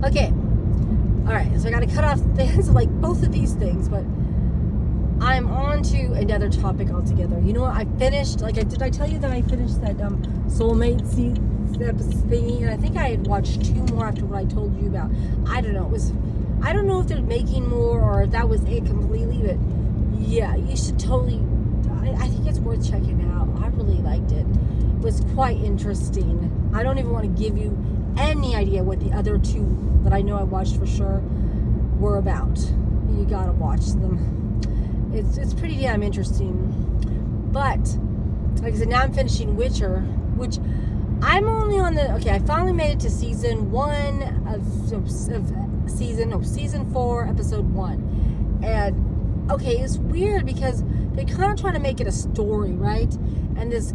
Okay. All right. So I got to cut off things like both of these things, but I'm on to another topic altogether. You know what? I finished, did I tell you that I finished that Soulmates thingy? And I think I had watched 2 more after what I told you about. I don't know. I don't know if they're making more or if that was it completely, but yeah, you should totally, I think it's worth checking out. I really liked it. It was quite interesting. I don't even want to give you any idea what the other 2 that I know I watched for sure were about. You gotta watch them. It's pretty damn interesting. But like I said, now I'm finishing Witcher, which I'm only on I finally made it to season 1 of season 4, episode 1. And okay, it's weird because they kind of try to make it a story, right? And this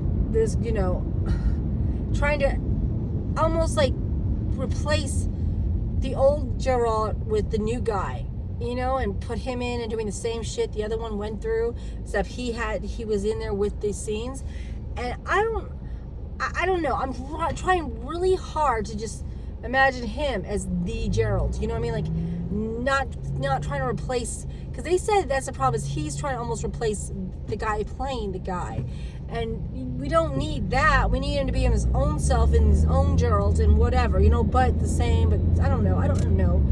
trying to almost like replace the old Geralt with the new guy, and put him in and doing the same shit the other one went through, except he was in there with these scenes. And I don't know. I'm trying really hard to just imagine him as the Geralt. You know what I mean? Like not trying to replace, because they said that's the problem, is he's trying to almost replace the guy playing the guy. And we don't need that. We need him to be in his own self, in his own Geralt, and whatever, but the same. But I don't know.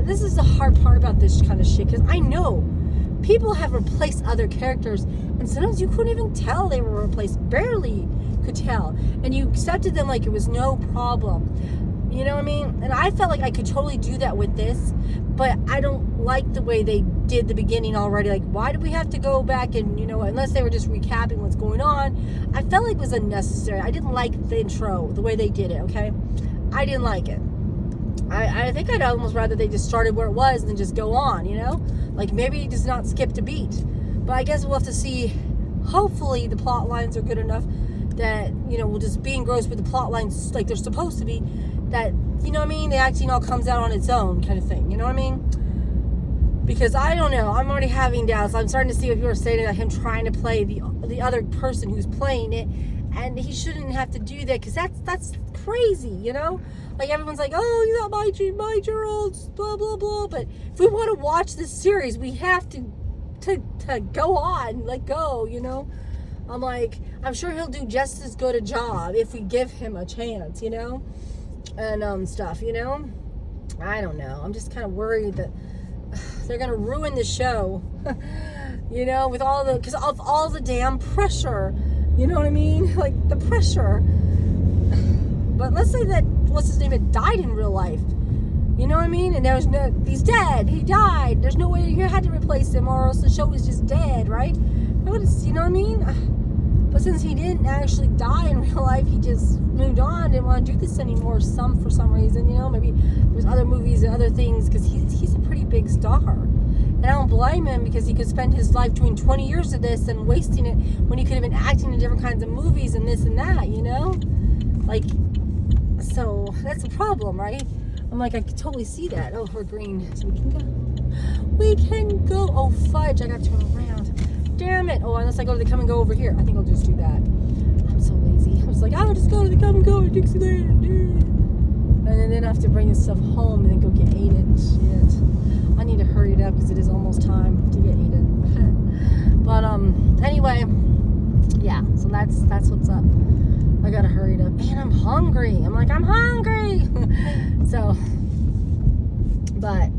This is the hard part about this kind of shit, because I know people have replaced other characters, and sometimes you couldn't even tell they were replaced. Barely could tell. And you accepted them like it was no problem. You know what I mean? And I felt like I could totally do that with this, but I don't like the way they did the beginning already. Like, why do we have to go back and, unless they were just recapping what's going on? I felt like it was unnecessary. I didn't like the intro, the way they did it, okay? I didn't like it. I think I'd almost rather they just started where it was and then just go on, Like, maybe just not skip a beat. But I guess we'll have to see. Hopefully the plot lines are good enough that, we'll just be engrossed with the plot lines like they're supposed to be, that, the acting all comes out on its own kind of thing, you know what I mean? Because I don't know, I'm already having doubts. I'm starting to see what people are saying about him trying to play the other person who's playing it, and he shouldn't have to do that, because that's crazy, Like, everyone's like, oh, you got my Geralt, blah, blah, blah. But if we want to watch this series, we have to go on, go, I'm like, I'm sure he'll do just as good a job if we give him a chance, and stuff, I don't know. I'm just kind of worried that they're going to ruin the show, with because of all the damn pressure, you know what I mean? Like, the pressure. But let's say that, what's his name, had died in real life. You know what I mean? And he's dead. He died. There's no way you had to replace him, or else the show was just dead, right? You know what I mean? But since he didn't actually die in real life, he just moved on, didn't want to do this anymore for some reason, maybe there's other movies and other things, because he's a pretty big star. And I don't blame him, because he could spend his life doing 20 years of this and wasting it when he could have been acting in different kinds of movies and this and that, Like, so that's a problem, right? I'm like, I can totally see that. Oh, we're green, so we can go. Oh, fudge, I got to turn around. Damn it. Oh, unless I go to the come and go over here. I think I'll just do that. I'm so lazy. I was like, I'll just go to the come and go at Dixieland. And then I have to bring this stuff home and then go get Aiden. Shit. I need to hurry it up, because it is almost time to get Aiden. But, anyway, yeah, so that's what's up. I gotta hurry it up. And I'm hungry. I'm hungry. So, but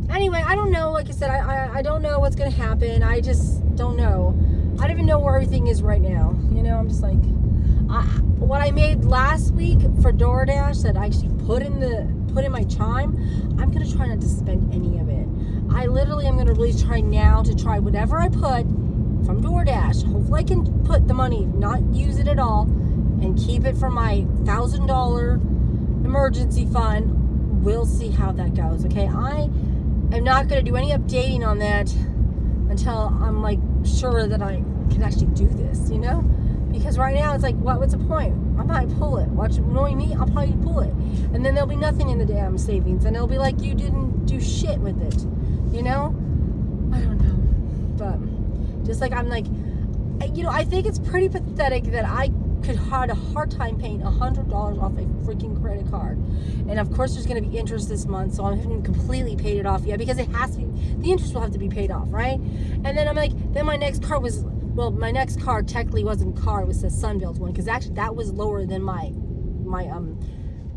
anyway, I don't know. Like I said, I don't know what's gonna happen. I just don't know. I don't even know where everything is right now. I'm just like, what I made last week for DoorDash that I actually put in my chime, I'm gonna try not to spend any of it. I literally am gonna really try now to try whatever I put from DoorDash. Hopefully I can put the money, not use it at all, and keep it for my $1,000 emergency fund. We'll see how that goes, okay? I am not going to do any updating on that until I'm, sure that I can actually do this, Because right now, it's like, what's the point? I might pull it. Knowing me, I'll probably pull it. And then there'll be nothing in the damn savings. And it'll be like, you didn't do shit with it, I don't know. But just like, I'm like, I think it's pretty pathetic that I had a hard time paying $100 off a freaking credit card. And of course there's going to be interest this month, so I haven't completely paid it off yet, because it has to be, the interest will have to be paid off, right? And then I'm like, then my next car was, well, my next car technically wasn't a car, it was a Sunbelt one, because actually that was lower than my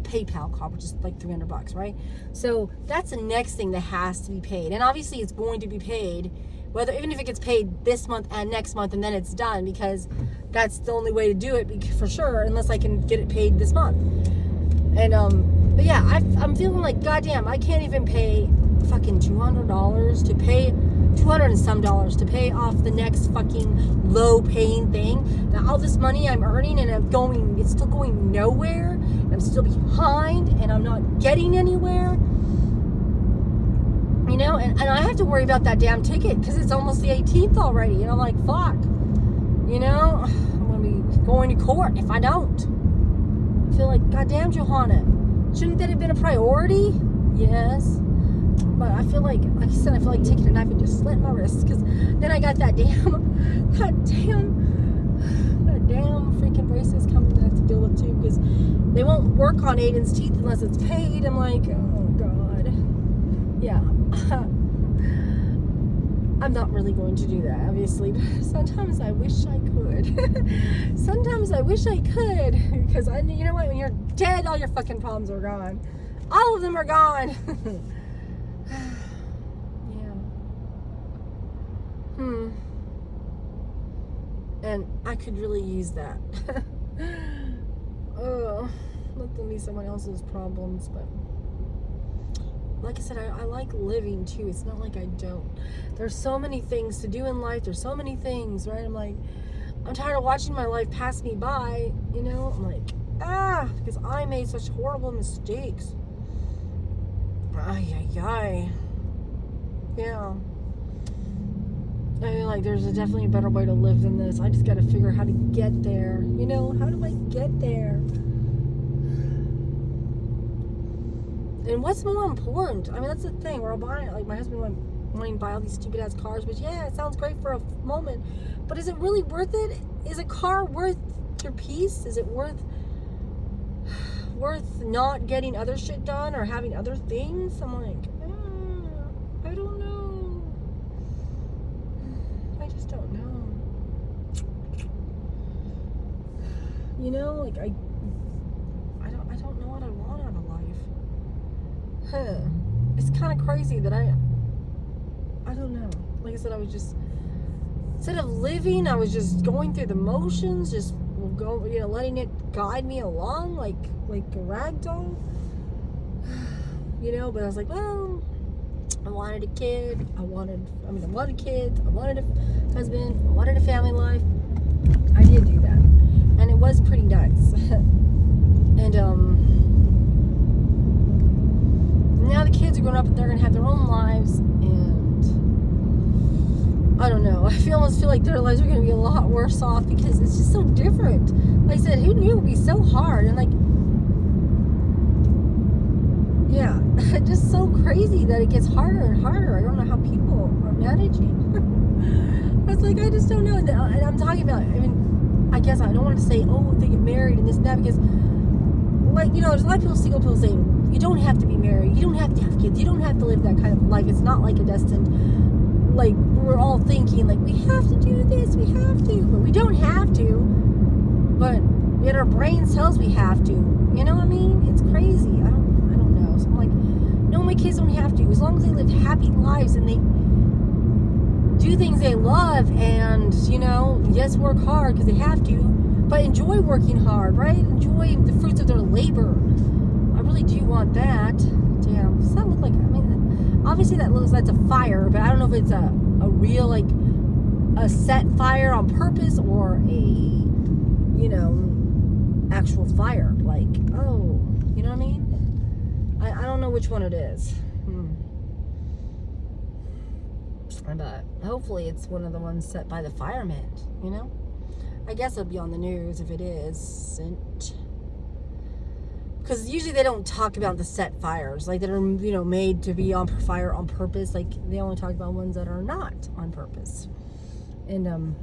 PayPal card, which is like $300, right? So that's the next thing that has to be paid. And obviously it's going to be paid, whether, even if it gets paid this month and next month and then it's done, because that's the only way to do it for sure, unless I can get it paid this month. And but yeah, I'm feeling like, goddamn, I can't even pay fucking $200 to pay $200 and some dollars to pay off the next fucking low paying thing. Now all this money I'm earning, and it's still going nowhere, and I'm still behind, and I'm not getting anywhere. You know, and I have to worry about that damn ticket, because it's almost the 18th already, and I'm like, fuck. You know, I'm gonna be going to court if I don't. I feel like, goddamn, Johanna, shouldn't that have been a priority? Yes. But I feel like I said, I feel like taking a knife and just slitting my wrists, because then I got that damn freaking braces coming that I have to deal with too, because they won't work on Aiden's teeth unless it's paid. I'm like, oh god, yeah. I'm not really going to do that, obviously, but sometimes I wish I could. Sometimes I wish I could, because you know what, when you're dead, all your fucking problems are gone. All of them are gone. And I could really use that. Oh, let them be someone else's problems. But like I said, I like living too. It's not like I don't. There's so many things to do in life. There's so many things, right? I'm like, I'm tired of watching my life pass me by, you know? I'm like, because I made such horrible mistakes. Ay. Yeah. I mean, like, there's definitely a better way to live than this. I just got to figure out how to get there. You know, how do I get there? And what's more important? I mean, that's the thing. We're all buying, like, my husband wanting to buy all these stupid ass cars, which, yeah, it sounds great for a moment. But is it really worth it? Is a car worth your peace? Is it worth not getting other shit done or having other things? I'm like, I don't know. I just don't know. You know, like I don't know what I want out of life. It's kind of crazy that I don't know. Like I said, I was just, instead of living, I was just going through the motions, just letting it guide me along like a rag doll. You know, but I was like, well, I wanted a kid. I wanted kids. I wanted a husband. I wanted a family life. I did do that, and it was pretty nice. And now the kids are growing up, and they're gonna have their own lives. And I don't know. I almost feel like their lives are gonna be a lot worse off, because it's just so different. Like I said, who knew it would be so hard? And like, yeah, just so crazy that it gets harder and harder. I don't know how people are managing. It's like, I just don't know. And I'm talking about, I mean, I guess I don't want to say, oh, they get married and this and that, because, like, you know, there's a lot of people, single people saying, you don't have to be married, you don't have to have kids, you don't have to live that kind of life. It's not like a destined, like, we're all thinking, like, we have to do this, we have to, but we don't have to. But yet our brain tells we have to. You know what I mean? It's crazy. I don't know. So I'm like, no, my kids don't have to. As long as they live happy lives and they do things they love, and, you know, yes, work hard because they have to, but enjoy working hard, right? Enjoy the fruits of their labor. I really do want that. Damn, does that look like, I mean, obviously that's a fire, but I don't know if it's a real, like, a set fire on purpose, or a, you know, actual fire. Like, oh, you know what I mean? I don't know which one it is. But hopefully it's one of the ones set by the firemen, you know? I guess it'll be on the news if it isn't. Because usually they don't talk about the set fires, like, that are, you know, made to be on fire on purpose. Like, they only talk about ones that are not on purpose. And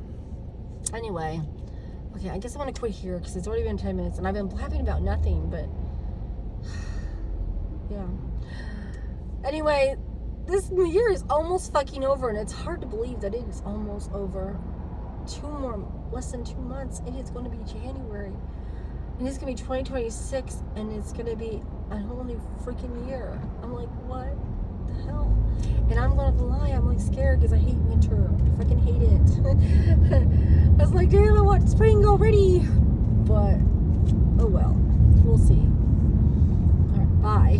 anyway, Okay, I guess I want to quit here because it's already been 10 minutes and I've been blabbing about nothing, but yeah. Anyway, this year is almost fucking over and it's hard to believe that it is almost over. Less than 2 months, and it's going to be January. And it's going to be 2026 and it's going to be a whole new freaking year. I'm like, what the hell? And I'm going to lie, I'm like scared because I hate winter. I fucking hate it. I was like, damn, I want spring already. But, oh well. We'll see. Alright, bye.